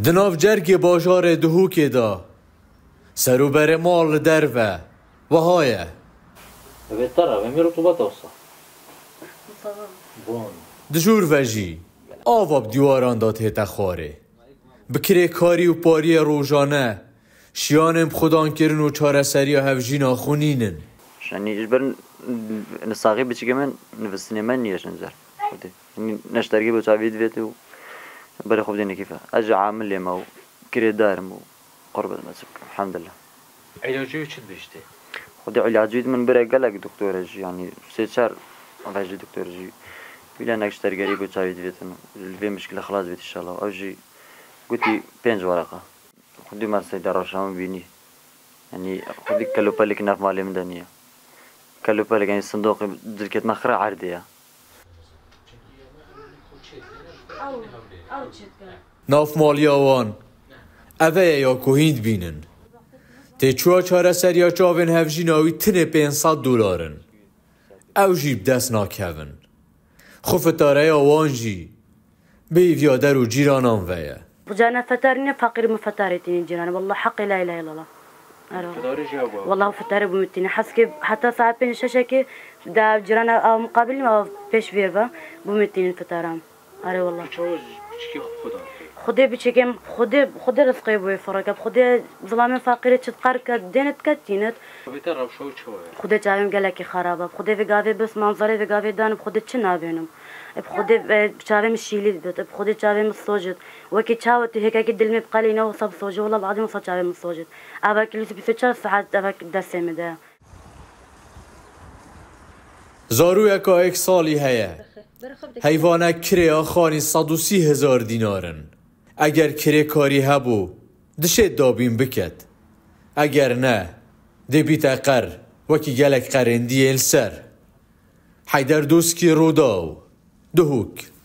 دناف جرگ باجار دهوکی دا سروبر مال دروه وهایه بهتره و می رطوبت اوسا دجور وجی آواب دیواران داد هیتا خواره بکره کاری و پاری روزانه شیانم خودان کرن و چاره سری و هفجین آخونینن يعني إجبر نصاغي بتشي كمان نفسني ما نيش نزار خدي يعني نشتري بتعبيد فيتو بري خبزيني كيفه أجي عامل لي مو كري دار مو قرب المسك الحمد لله علاجي وش بيشتي خدي علاجي من بري قالك دكتور جي يعني سيتشار علاجي دكتور جي بلا انك اشتري قريب بتعبيد فيتو في مشكلة خلاص بيت إن شاء الله أجي قلتي بينج ورقة خدي ما سيدار رشام بيني يعني خدي كلو بالك ناف مالي من دنيا كلو بالك يعني الصندوق دلكت نخرة عردية ناف مالیاوان اوه یا کوهیند بینن تی چوا چاره سریا چاوین هفجین آوی تنه 500 دلارن او جیب دست ناکهون خوفتاره آوان جی بیویا در و جیرانان ویه جانا فتارين فقير مفتارتين جيران والله حقي لا اله الا الله والله فتاري بمتين حسكي حتى ساعة بين شاشكي دا جيران او مقابل او بيش فيربا بمتين فتارام اري والله خدي بتشكيم خدي رزقي بوي فرق خدي ظلام فقير تقارك دينت كتينت خدي جايم قالك خرابه خدي في قافي بس منظري في قافي دان بخدي تشنابينم بخدي شاوي مشيلي بيت بخدي شاوي مصوجد وكي شاوت هيك دل مبقالي نو صب صوجد والله العظيم صار شاوي مصوجد اباك اللي في 4 ساعات اباك دسمه ده زارو یکا ایک سالی هیه حیوانه کره آخانی 130,000 دینارن اگر کره کاری هبو دشه دابین بکد اگر نه ده بیت اقر وکی گلک قرندی السر حیدر دوسکی روداو دهوک